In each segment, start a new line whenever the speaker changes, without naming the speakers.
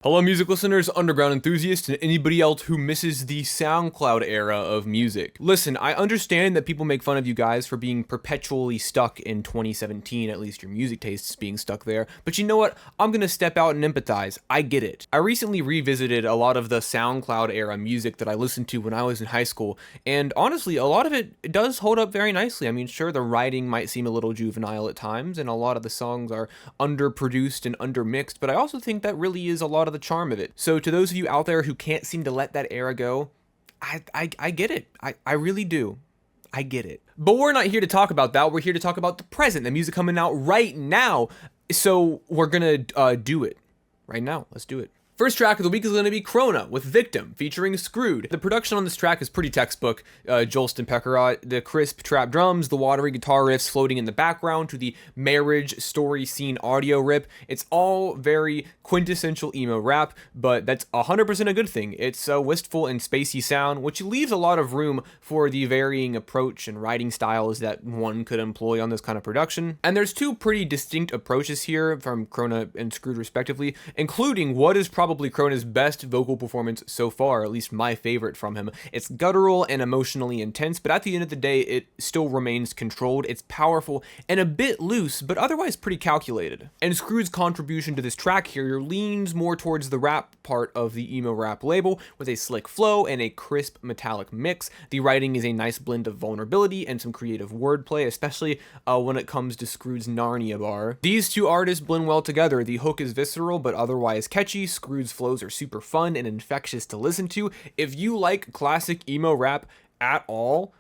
Hello music listeners, underground enthusiasts, and anybody else who misses the SoundCloud era of music. Listen, I understand that people make fun of you guys for being perpetually stuck in 2017, at least your music tastes being stuck there, but you know what? I'm gonna step out and empathize. I get it. I recently revisited a lot of the SoundCloud era music that I listened to when I was in high school, and honestly, a lot of it does hold up very nicely. I mean, sure, the writing might seem a little juvenile at times, and a lot of the songs are underproduced and undermixed, but I also think that really is a lot of the charm of it. So to those of you out there who can't seem to let that era go, I get it. I really do. I get it. But we're not here to talk about that. We're here to talk about the present, the music coming out right now. So we're gonna do it right now. Let's do it. First track of the week is going to be Crona with Victim featuring Skrwd. The production on this track is pretty textbook, Jolston Peckerot, the crisp trap drums, the watery guitar riffs floating in the background to the marriage story scene audio rip. It's all very quintessential emo rap, but that's 100% a good thing. It's a wistful and spacey sound, which leaves a lot of room for the varying approach and writing styles that one could employ on this kind of production. And there's two pretty distinct approaches here from Crona and Skrwd respectively, including what is probably Crona's best vocal performance so far, at least my favorite from him. It's guttural and emotionally intense, but at the end of the day, it still remains controlled. It's powerful and a bit loose, but otherwise pretty calculated. And Skrwd's contribution to this track here leans more towards the rap part of the emo rap label, with a slick flow and a crisp metallic mix. The writing is a nice blend of vulnerability and some creative wordplay, especially when it comes to Skrwd's Narnia bar. These two artists blend well together. The hook is visceral, but otherwise catchy. Skrwd's flows are super fun and infectious to listen to. If you like classic emo rap at all,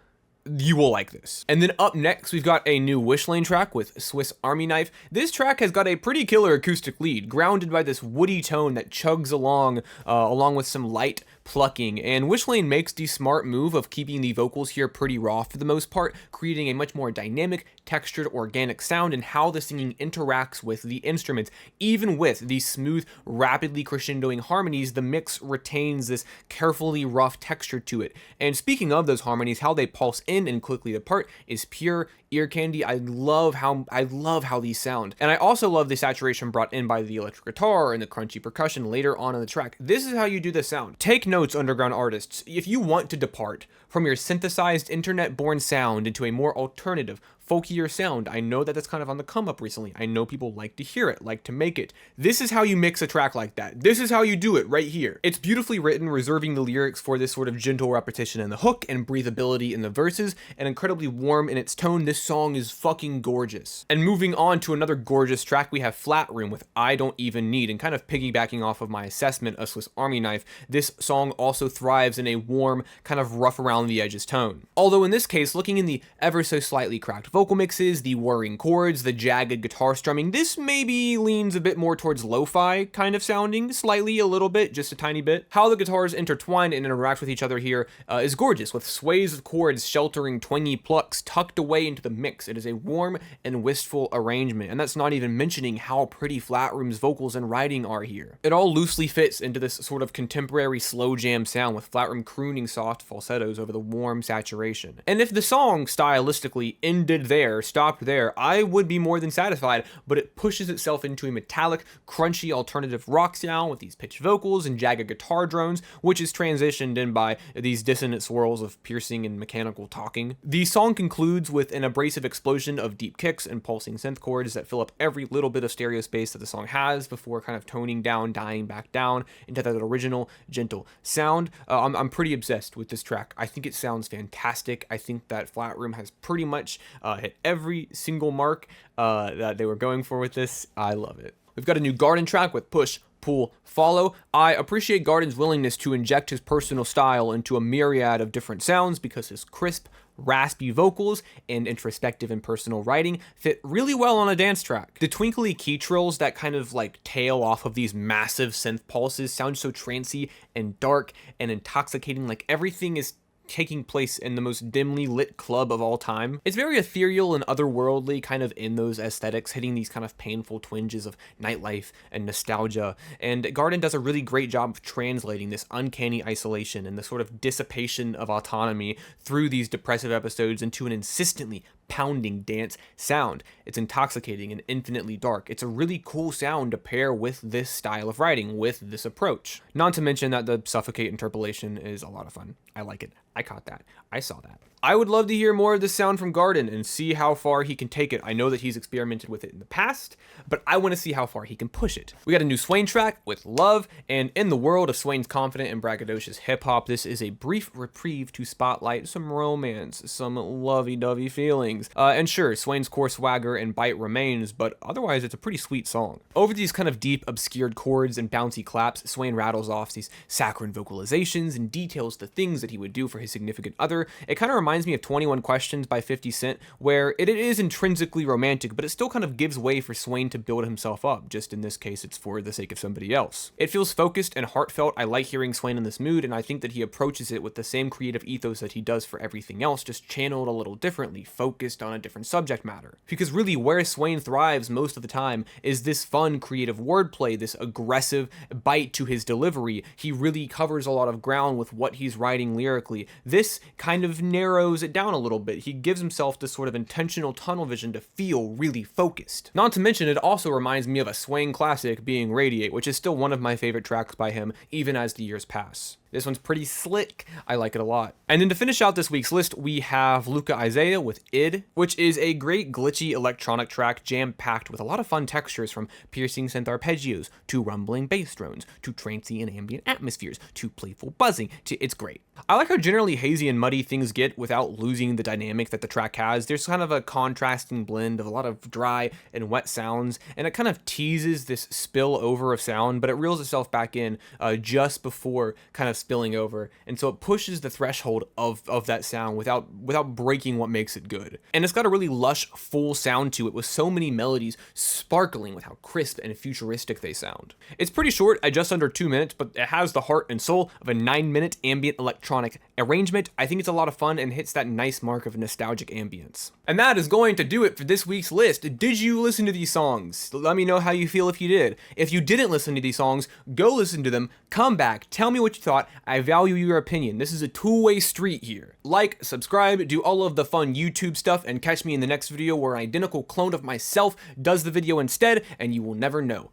you will like this. And then up next, we've got a new wishlane track with Swiss Army Knife. This track has got a pretty killer acoustic lead, grounded by this woody tone that chugs along, along with some light plucking. And wishlane makes the smart move of keeping the vocals here pretty raw for the most part, creating a much more dynamic, textured, organic sound in how the singing interacts with the instruments. Even with the smooth, rapidly crescendoing harmonies, the mix retains this carefully rough texture to it. And speaking of those harmonies, how they pulse in and quickly depart is pure ear candy. I love how these sound. And I also love the saturation brought in by the electric guitar and the crunchy percussion later on in the track. This is how you do the sound. Take notes, underground artists. If you want to depart from your synthesized internet-born sound into a more alternative, folkier sound, I know that that's kind of on the come up recently. I know people like to hear it, like to make it. This is how you mix a track like that. This is how you do it right here. It's beautifully written, reserving the lyrics for this sort of gentle repetition in the hook and breathability in the verses, and incredibly warm in its tone. This song is fucking gorgeous. And moving on to another gorgeous track, we have Flatroom with I Don't Even Need, and kind of piggybacking off of my assessment of Swiss Army Knife, this song also thrives in a warm, kind of rough around the edges tone. Although in this case, looking in the ever so slightly cracked vocal mixes, the whirring chords, the jagged guitar strumming, this maybe leans a bit more towards lo-fi kind of sounding, slightly, a little bit, just a tiny bit. How the guitars intertwine and interact with each other here is gorgeous, with sways of chords sheltering twangy plucks tucked away into the mix. It is a warm and wistful arrangement, and that's not even mentioning how pretty Flatroom's vocals and writing are here. It all loosely fits into this sort of contemporary slow jam sound, with Flatroom crooning soft falsettos over the warm saturation. And if the song stylistically ended there, stopped there, I would be more than satisfied, but it pushes itself into a metallic, crunchy alternative rock sound with these pitched vocals and jagged guitar drones, which is transitioned in by these dissonant swirls of piercing and mechanical talking. The song concludes with an abrasive explosion of deep kicks and pulsing synth chords that fill up every little bit of stereo space that the song has before kind of toning down, dying back down into that original gentle sound. I'm pretty obsessed with this track. I think it sounds fantastic. I think that Flatroom has pretty much hit every single mark that they were going for with this. I love it. We've got a new Guardin track with Push, Pull, Follow. I appreciate Guardin's willingness to inject his personal style into a myriad of different sounds because his crisp, raspy vocals and introspective and personal writing fit really well on a dance track. The twinkly key trills that kind of like tail off of these massive synth pulses sound so trancy and dark and intoxicating, like everything is taking place in the most dimly lit club of all time. It's very ethereal and otherworldly, kind of in those aesthetics, hitting these kind of painful twinges of nightlife and nostalgia. And Guardin does a really great job of translating this uncanny isolation and the sort of dissipation of autonomy through these depressive episodes into an insistently pounding dance sound. It's intoxicating and infinitely dark. It's a really cool sound to pair with this style of writing, with this approach. Not to mention that the suffocate interpolation is a lot of fun. I like it. I caught that. I saw that. I would love to hear more of this sound from Guardin and see how far he can take it. I know that he's experimented with it in the past, but I want to see how far he can push it. We got a new Swaine track with Love, and in the world of Swaine's confident and braggadocious hip-hop, this is a brief reprieve to spotlight some romance, some lovey-dovey feelings. And sure, Swaine's core swagger and bite remains, but otherwise it's a pretty sweet song. Over these kind of deep, obscured chords and bouncy claps, Swaine rattles off these saccharine vocalizations and details the things that he would do for his significant other. It kind of reminds me of 21 Questions by 50 Cent, where it is intrinsically romantic, but it still kind of gives way for Swaine to build himself up, just in this case it's for the sake of somebody else. It feels focused and heartfelt. I like hearing Swaine in this mood, and I think that he approaches it with the same creative ethos that he does for everything else, just channeled a little differently, focused on a different subject matter. Because really where Swaine thrives most of the time is this fun, creative wordplay, this aggressive bite to his delivery. He really covers a lot of ground with what he's writing lyrically. This kind of narrows it down a little bit. He gives himself this sort of intentional tunnel vision to feel really focused. Not to mention, it also reminds me of a Swaine classic being Radiate, which is still one of my favorite tracks by him, even as the years pass. This one's pretty slick. I like it a lot. And then to finish out this week's list, we have Lucaisaiah with Id, which is a great glitchy electronic track jam-packed with a lot of fun textures, from piercing synth arpeggios, to rumbling bass drones, to trancey and ambient atmospheres, to playful buzzing, it's great. I like how generally hazy and muddy things get without losing the dynamic that the track has. There's kind of a contrasting blend of a lot of dry and wet sounds, and it kind of teases this spill over of sound, but it reels itself back in just before kind of spilling over, and so it pushes the threshold of that sound without breaking what makes it good. And it's got a really lush, full sound to it, with so many melodies sparkling with how crisp and futuristic they sound. It's pretty short, at just under 2 minutes, but it has the heart and soul of a 9-minute ambient electronic arrangement. I think it's a lot of fun and hits that nice mark of nostalgic ambience. And that is going to do it for this week's list. Did you listen to these songs? Let me know how you feel if you did. If you didn't listen to these songs, go listen to them, come back, tell me what you thought. I value your opinion. This is a two-way street here. Like, subscribe, do all of the fun YouTube stuff, and catch me in the next video where an identical clone of myself does the video instead, and you will never know.